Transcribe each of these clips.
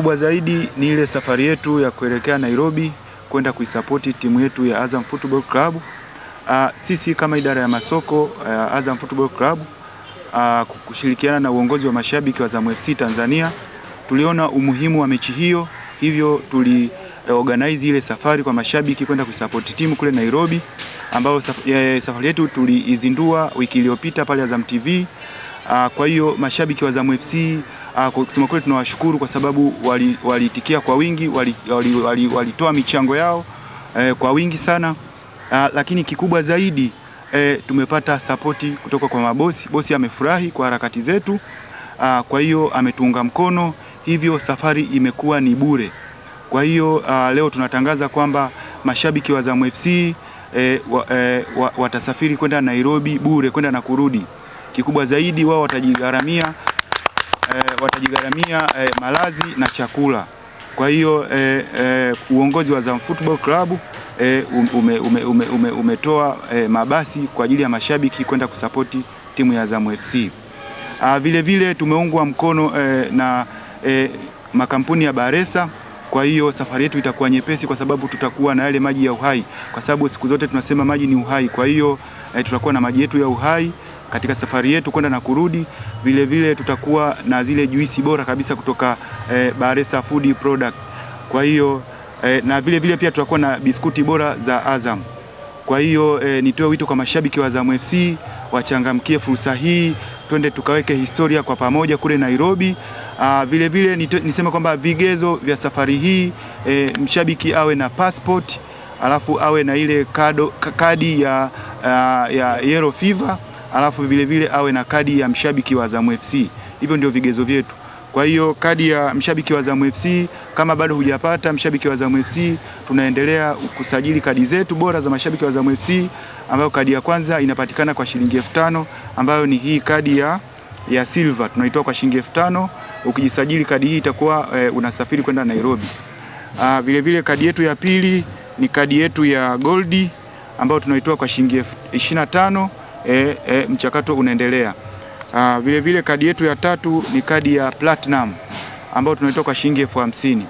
Kikubwa zaidi ni ile safari yetu ya kuelekea Nairobi kwenda kuisapoti timu yetu ya Azam Football Club. Sisi kama idara ya masoko Azam Football Club kushirikiana na uongozi wa mashabiki wa Azam FC Tanzania tuliona umuhimu wa mechi hiyo, hivyo organize ile safari kwa mashabiki kwenda kuisupport timu kule Nairobi, ambao safari yetu tuliizindua wiki iliyopita pale Azam TV. Kwa hiyo mashabiki wa Azam FC kusema kweli tunawashukuru kwa sababu waliitikia kwa wingi, walitoa michango yao kwa wingi sana. Lakini kikubwa zaidi tumepata sapoti kutoka kwa mabosi. Bosi amefurahi kwa harakati zetu, kwa hiyo ametuunga mkono, hivyo safari imekuwa ni bure. Kwa hiyo leo tunatangaza kwamba mashabiki wa Azam FC watasafiri kwenda Nairobi bure, kwenda na kurudi. Kikubwa zaidi wao watajigharamia malazi na chakula. Kwa hiyo uongozi wa Azam Football Club umetoa mabasi kwa ajili ya mashabiki kwenda kusapoti timu ya Azam FC. Vile vile tumeungwa mkono na makampuni ya Baresa. Kwa hiyo safari yetu itakuwa nyepesi kwa sababu tutakuwa na yale maji ya uhai, kwa sababu siku zote tunasema maji ni uhai. Kwa hiyo tutakuwa na maji yetu ya uhai katika safari yetu kwenda na kurudi. Vile vile tutakuwa na zile juisi bora kabisa kutoka Baresa Food Product. Kwa hiyo na vile vile pia tutakuwa na biskuti bora za Azam. Kwa hiyo nitoe wito kwa mashabiki wa Azam FC wachangamkie fursa hii, twende tukaweke historia kwa pamoja kule Nairobi. Vile vile niseme kwamba vigezo vya safari hii, mshabiki awe na passport, alafu awe na ile kadi ya Yellow Fever, alafu vile vile awe na kadi ya mshabiki wa Azam FC. Hivyo ndio vigezo vyetu. Kwa hiyo kadi ya mshabiki wa Azam FC, kama bado hujapata mshabiki wa Azam FC, tunaendelea kusajili kadi zetu bora za mashabiki wa Azam FC, ambayo kadi ya kwanza inapatikana kwa shilingi 5,000, ambayo ni hii kadi ya silver, tunaitoa kwa shilingi 5,000. Ukijisajili kadi hii itakuwa unasafiri kwenda Nairobi. Vile vile kadi yetu ya pili ni kadi yetu ya gold, ambayo tunaitoa kwa shilingi 25,000. Mchakato unaendelea. Vile vile kadi yetu ya tatu ni kadi ya platinum, ambayo tunaitoa kwa shilingi 50,000.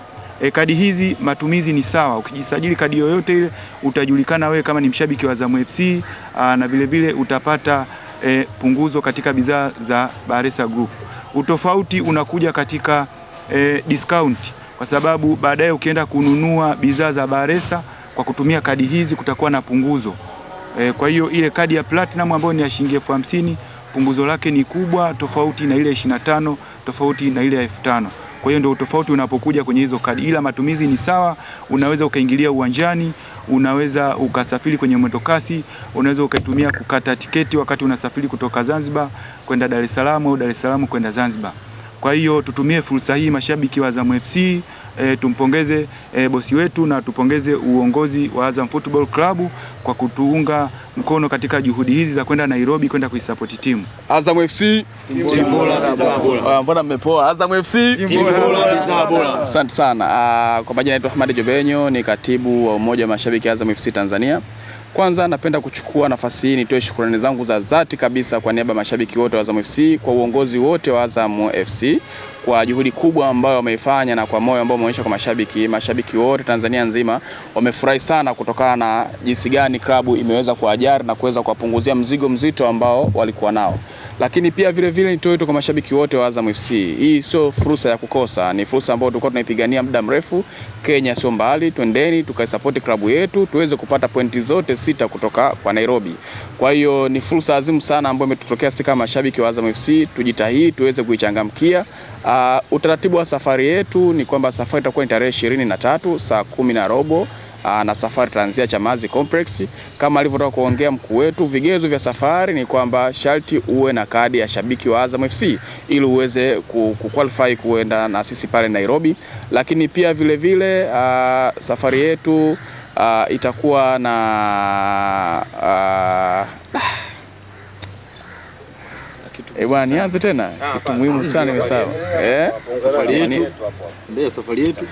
Kadi hizi matumizi ni sawa. Ukijisajili kadi yoyote ile utajulikana wewe kama ni mshabiki wa Azam FC, na vile vile utapata punguzo katika bidhaa za Baresa Group. Utofauti unakuja katika discount, kwa sababu baadaye ukienda kununua bidhaa za Baresa kwa kutumia kadi hizi kutakuwa na punguzo. Kwa hiyo ile kadi ya platinum ambayo ni ya shilingi 50,000 punguzo lake ni kubwa, tofauti na ile 25, tofauti na ile 5,000. Kwa hiyo ndio tofauti unapokuja kwenye hizo kadi, ila matumizi ni sawa. Unaweza ukaingilia uwanjani, unaweza ukasafiri kwenye mwendokasi, unaweza ukaitumia kukata tiketi wakati unasafiri kutoka Zanzibar kwenda Dar es Salaam au Dar es Salaam kwenda Zanzibar. Kwa hiyo tutumie fursa hii mashabiki wa Azam FC, tumpongeze bosi wetu na tupongeze uongozi wa Azam Football Club kwa kutuunga mkono katika juhudi hizi za kwenda Nairobi kwenda kuisupport timu. Azam FC timu bora bidhaa bora. Mbona mmepoa? Azam FC timu bora bidhaa bora. Asante sana. Kwa majina naitwa Ahmad Jobenyo, ni katibu wa umoja wa mashabiki Azam FC Tanzania. Kwanza napenda kuchukua nafasi hii nitoe shukrani zangu za dhati kabisa kwa niaba ya mashabiki wote wa Azam FC, kwa uongozi wote wa Azam FC kwa juhudi kubwa ambayo wameifanya na kwa moyo ambao wameonyesha kwa mashabiki wote Tanzania nzima. Wamefurahi sana kutokana na jinsi gani klabu imeweza kuajari na kuweza kuwapunguzia mzigo mzito ambao walikuwa nao. Lakini pia vile vile nitoe wito kwa mashabiki wote wa Azam FC. Hii sio fursa ya kukosa, ni fursa ambayo tulikuwa tunaipigania muda mrefu. Kenya sio mbali, twendeni tukaisupport klabu yetu tuweze kupata pointi zote 6 kutoka kwa Nairobi. Kwa hiyo ni fursa azimu sana ambayo imetutokea sisi kama mashabiki wa Azam FC, tujitahidi tuweze kuichangamkia. Utaratibu wa safari yetu ni kwamba safari itakuwa ni tarehe 23 saa 10:15, na safari taanzia Chamazi Complex. Kama alivyotoka kuongea mkuu wetu, vigezo vya safari ni kwamba sharti uwe na kadi ya shabiki wa Azam FC ili uweze kuqualify kuenda na sisi pale Nairobi. Lakini pia vile vile safari yetu itakuwa na bwana nianze tena kitu muhimu sana nimesahau. Safari yetu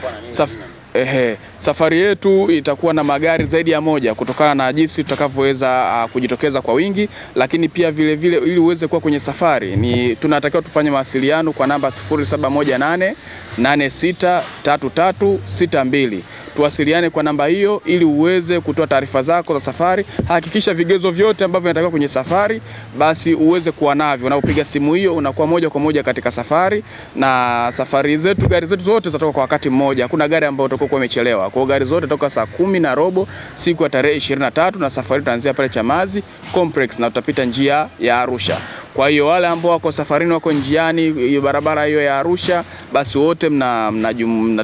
Safari yetu itakuwa na magari zaidi ya moja kutokana na jinsi tutakavyoweza kujitokeza kwa wingi, lakini pia vile vile ili uweze kuwa kwenye safari tunatakiwa tufanye mawasiliano kwa namba 0718863362. Tuwasiliane kwa namba hiyo ili uweze kutoa taarifa zako za safari. Hakikisha vigezo vyote ambavyo vinatakiwa kwenye safari basi uweze kuwa navyo. Unapopiga simu hiyo unakuwa moja kwa moja katika safari, na safari zetu, gari zetu zote zitatoka kwa wakati mmoja. Hakuna gari ambayo itakuwa imechelewa. Kwa gari zote toka saa 10:15 siku ya tarehe 23, na safari itaanzia pale Chamazi Complex na utapita njia ya Arusha. Kwa hiyo wale ambao wako safarini, wako njiani barabara hiyo ya Arusha, basi wote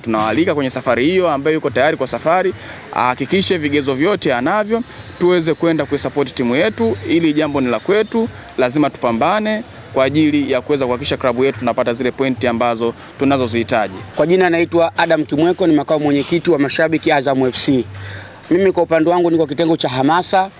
tunawaalika kwenye safari hiyo. Ambaye yuko tayari kwa safari hakikishe vigezo vyote anavyo, tuweze kwenda kuisupport timu yetu. Ili jambo ni la kwetu, lazima tupambane kwa ajili ya kuweza kuhakikisha klabu yetu tunapata zile pointi ambazo tunazozihitaji. Kwa jina naitwa Adam Kimweko, ni makamu mwenyekiti wa mashabiki Azam FC. Mimi kwa upande wangu niko kitengo cha hamasa,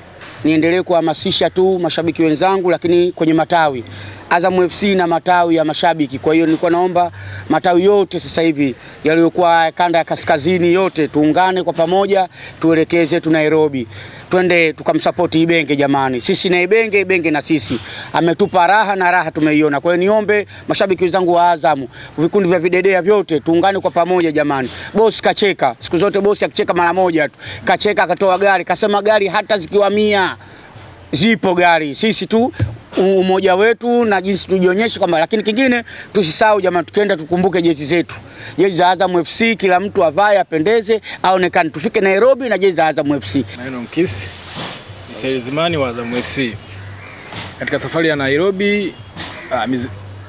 niendelee kuhamasisha tu mashabiki wenzangu, lakini kwenye matawi Azam FC na matawi ya mashabiki. Kwa hiyo nilikuwa naomba matawi yote sasa hivi yaliyokuwa kanda ya kaskazini yote tuungane kwa pamoja, tuelekeze tu Nairobi. Twende tukamsupport Ibenge jamani. Sisi na Ibenge na sisi. Ametupa raha na raha tumeiona. Kwa hiyo niombe mashabiki wenzangu wa Azam, vikundi vya videdea vyote tuungane kwa pamoja jamani. Boss kacheka. Siku zote boss akicheka mara moja tu. Kacheka akatoa gari, kasema gari hata zikiwa 100 zipo gari. Sisi tu umoja wetu na jinsi tujionyeshe kwamba, lakini kingine tusisahau jamani, tukienda tukumbuke jezi zetu. Jezi za Azam FC kila mtu avae apendeze, aonekane. Tufike Nairobi na jezi za Azam FC. Maeno Mkisi, salesman wa Azam FC. Katika safari ya Nairobi,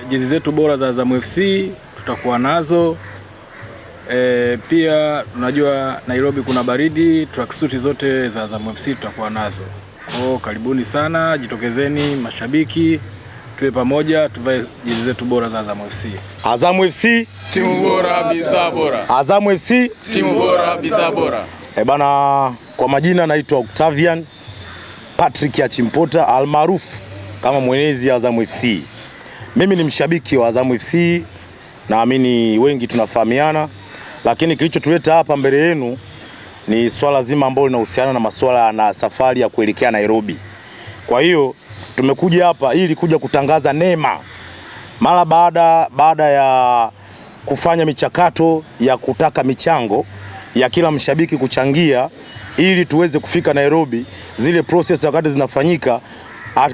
jezi zetu bora za Azam FC tutakuwa nazo. Pia tunajua Nairobi kuna baridi, tracksuit zote za Azam FC tutakuwa nazo. Karibuni sana, jitokezeni mashabiki, tuwe pamoja, tuvae jezi zetu bora za Azam FC. Azam FC, timu bora, bidhaa bora. Azam FC, timu bora, bidhaa bora. Bana, kwa majina naitwa Octavian Patrick ya Chimpota almaarufu kama mwenezi Azam FC. Mimi ni mshabiki wa Azam FC, naamini wengi tunafahamiana, lakini kilichotuleta hapa mbele yenu ni swala zima ambalo linahusiana na masuala na safari ya kuelekea Nairobi. Kwa hiyo tumekuja hapa ili kuja kutangaza neema mara baada ya kufanya michakato ya kutaka michango ya kila mshabiki kuchangia ili tuweze kufika Nairobi. Zile process wakati zinafanyika,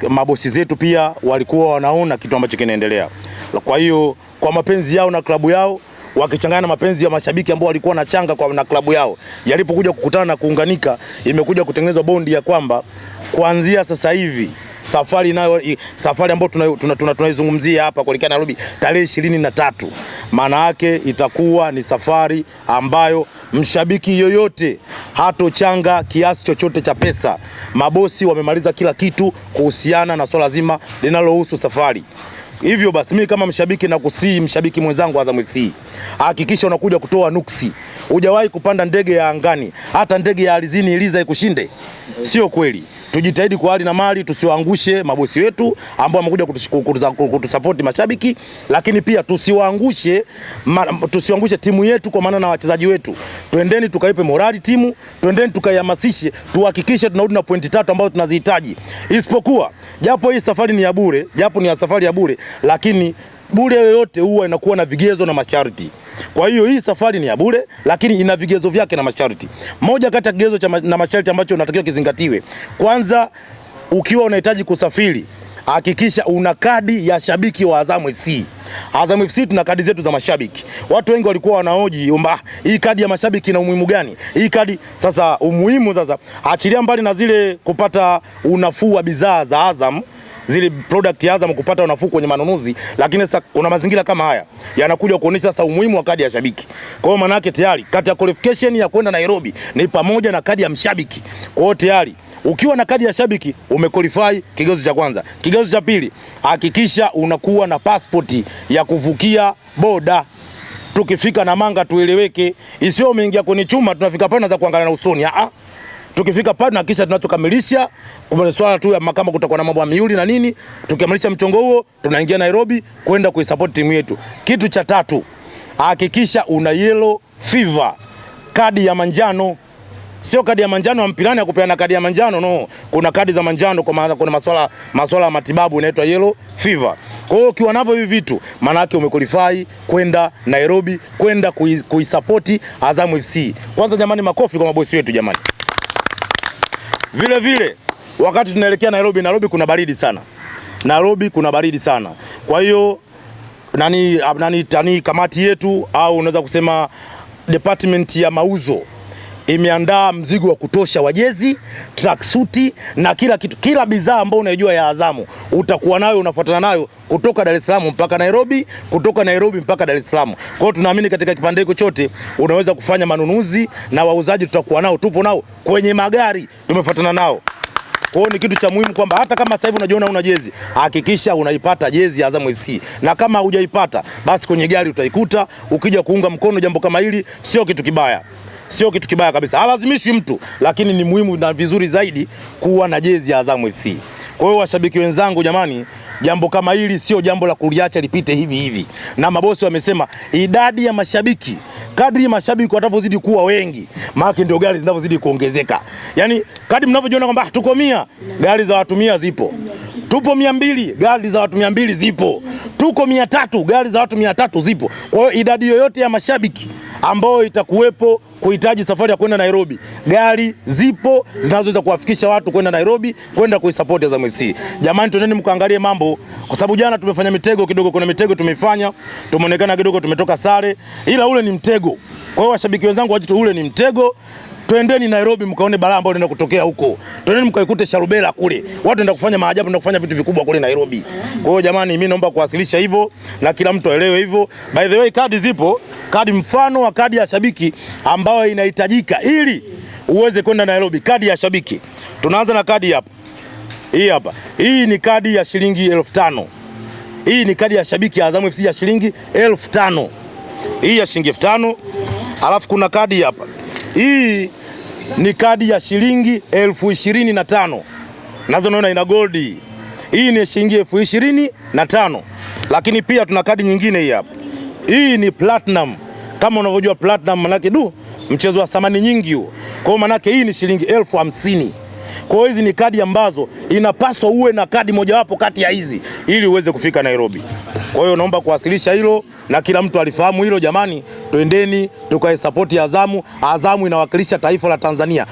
mabosi zetu pia walikuwa wanaona kitu ambacho kinaendelea. Kwa hiyo kwa mapenzi yao na klabu yao, wakichanganya na mapenzi ya mashabiki ambao walikuwa na changa kwa na klabu yao, yalipokuja kukutana na kuunganika, imekuja kutengenezwa bondi ya kwamba kuanzia sasa hivi safari ambayo tunaizungumzia hapa kuelekea Nairobi tarehe 23, maana yake itakuwa ni safari ambayo mshabiki yoyote hatochanga kiasi chochote cha pesa. Mabosi wamemaliza kila kitu kuhusiana na swala zima linalohusu safari. Hivyo basi mimi kama mshabiki na kusii mshabiki mwenzangu wa Azam FC, hakikisha unakuja kutoa nuksi. Hujawahi kupanda ndege ya angani, hata ndege ya ardhini iliza ikushinde. Sio kweli. Tujitahidi kwa hali na mali, tusiwaangushe mabosi wetu ambao wamekuja kutusupport mashabiki, lakini pia tusiwaangushe timu yetu kwa maana na wachezaji wetu. Twendeni tukaipe morali timu, twendeni tukaihamasishe, tuhakikishe tunarudi na pointi 3 ambazo tunazihitaji. Isipokuwa japo hii safari ni ya bure, safari ya bure, lakini bure yoyote huwa inakuwa na vigezo na masharti. Kwa hiyo hii safari ni ya bure, lakini ina vigezo vyake na masharti. Moja kati ya kigezo na masharti ambacho unatakiwa kizingatiwe, kwanza, ukiwa unahitaji kusafiri, hakikisha una kadi ya shabiki wa Azam FC. Azam FC tuna kadi zetu za mashabiki. Watu wengi walikuwa wanahoji hii kadi ya mashabiki ina umuhimu gani? Hii kadi sasa, umuhimu sasa, achilia mbali na zile kupata unafuu wa bidhaa za Azam, zile product ya Azam kupata unafuu kwenye manunuzi, lakini sasa kuna mazingira kama haya yanakuja kuonyesha sasa umuhimu wa kadi ya shabiki. Kwa hiyo maana yake tayari kati ya qualification ya kwenda Nairobi ni pamoja na kadi ya mshabiki. Kwa hiyo tayari ukiwa na kadi ya shabiki umequalify kigezo cha kwanza. Kigezo cha pili, hakikisha unakuwa na passport ya kuvukia boda. Tukifika na manga tueleweke, isio umeingia kwenye chuma tunafika pale za kuangalia na usoni. Tukifika pale na kisha tunachokamilisha kwa swala tu ya kama kutakuwa na mambo ya miuli na nini, tukikamilisha mchongo huo tunaingia Nairobi kwenda kuisupport timu yetu. Kitu cha tatu, hakikisha una yellow fever kadi ya manjano. Sio kadi ya manjano ya mpirani ya kupeana kadi ya manjano, no. Kuna kadi za manjano kwa maana kuna masuala ya matibabu inaitwa yellow fever. Kwa hiyo ukiwa navyo hivi vitu, maana yake umequalify kwenda Nairobi, kwenda kuisupport Azam FC. Kwanza jamani, makofi kwa mabosi wetu jamani. Vile vile wakati tunaelekea Nairobi kuna baridi sana. Nairobi kuna baridi sana. Kwa hiyo nani kamati yetu au unaweza kusema department ya mauzo imeandaa mzigo wa kutosha wa jezi, tracksuit na kila kitu. Kila bidhaa ambayo unajua ya Azamu utakuwa nayo, unafuatana nayo kutoka Dar es Salaam mpaka Nairobi, kutoka Nairobi mpaka Dar es Salaam. Kwa hiyo tunaamini katika kipande hiko chote unaweza kufanya manunuzi na wauzaji tutakuwa nao, tupo nao kwenye magari, tumefuatana nao. Kwa hiyo ni kitu cha muhimu kwamba hata kama sasa hivi unajiona una jezi, hakikisha unaipata jezi ya Azam FC. Na kama hujaipata basi kwenye gari utaikuta, ukija kuunga mkono jambo kama hili sio kitu kibaya. Sio kitu kibaya kabisa. Halazimishi mtu, lakini ni muhimu na vizuri zaidi kuwa na jezi ya Azam FC. Kwa hiyo washabiki wenzangu jamani, jambo kama hili sio jambo la kuliacha lipite hivi hivi. Na mabosi wamesema idadi ya mashabiki, kadri mashabiki watavozidi kuwa wengi, maana ndio gari zinavozidi kuongezeka. Yaani kadri mnavyojiona kwamba tuko 100, gari za watu 100 zipo. Tupo 200, gari za watu 200 zipo. Tuko 300, gari za watu 300 zipo. Kwa hiyo idadi yoyote ya mashabiki ambao itakuwepo kuhitaji safari ya kwenda Nairobi, gari zipo zinazoweza kuwafikisha watu kwenda Nairobi, kwenda kuisupport Azam FC. Jamani, twendeni mkaangalie mambo, kwa sababu jana tumefanya mitego kidogo, kuna mitego tumeifanya, tumeonekana kidogo tumetoka sare, ila ule ni mtego. Kwa hiyo washabiki wenzangu waje, ule ni mtego. Twendeni Nairobi mkaone balaa ambalo linaenda kutokea huko. Twendeni mkaikute Sharubela kule. Watu wanaenda kufanya maajabu na kufanya vitu vikubwa kule Nairobi. Kwa hiyo jamani, mimi naomba kuwasilisha hivyo na kila mtu aelewe hivyo. By the way, kadi zipo, kadi mfano wa kadi ya shabiki ambayo inahitajika ili uweze kwenda Nairobi. Kadi ya shabiki. Tunaanza na kadi hapa. Hii hapa. Hii ni kadi ya shilingi 1500. Hii ni kadi ya shabiki ya Azam FC ya shilingi 1500. Hii ya shilingi 5000. Alafu kuna kadi hapa. Hii ni kadi ya shilingi 25,000. Nazo naona ina gold. Hii ni shilingi 25,000. Lakini pia tuna kadi nyingine hii hapa. Hii ni platinum. Kama unavyojua platinum manake mchezo wa thamani nyingi huo. Kwa hiyo manake hii ni shilingi 50,000. Kwa hiyo hizi ni kadi ambazo inapaswa uwe na kadi mojawapo kati ya hizi ili uweze kufika Nairobi. Kwa hiyo naomba kuwasilisha hilo na kila mtu alifahamu hilo jamani. Twendeni tukae support ya Azamu. Azamu inawakilisha taifa la Tanzania.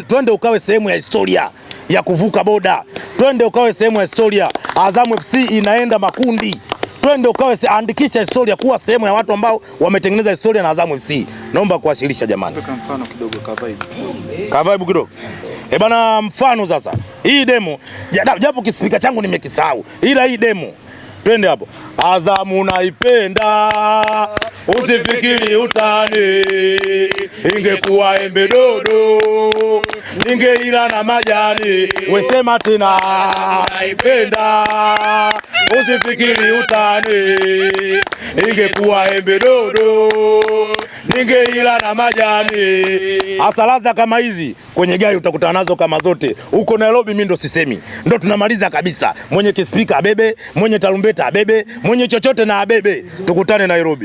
Twende ukawe sehemu ya historia ya kuvuka boda. Twende ukawe sehemu ya historia. Azamu FC inaenda makundi. Twende ukawe andikisha historia, kuwa sehemu ya watu ambao wametengeneza historia na Azamu FC. Naomba kuwasilisha jamani. Kwa mfano kidogo Kavaibu kidogo. Bana, mfano sasa. Hii demo japo kispika changu nimekisahau. Ila hii demo. Twende hapo. Azamu naipenda, usifikiri utani, ingekuwa embe dodo, ningeila na majani, wesema tena naipenda, usifikiri utani, ingekuwa embe dodo, ningeila na majani. Asalaza kama hizi kwenye gari utakutana nazo kama zote. Uko Nairobi mimi ndo sisemi. Ndo tunamaliza kabisa. Mwenye kispika abebe, mwenye tarumbeta abebe, mwenye chochote na abebe. Tukutane Nairobi.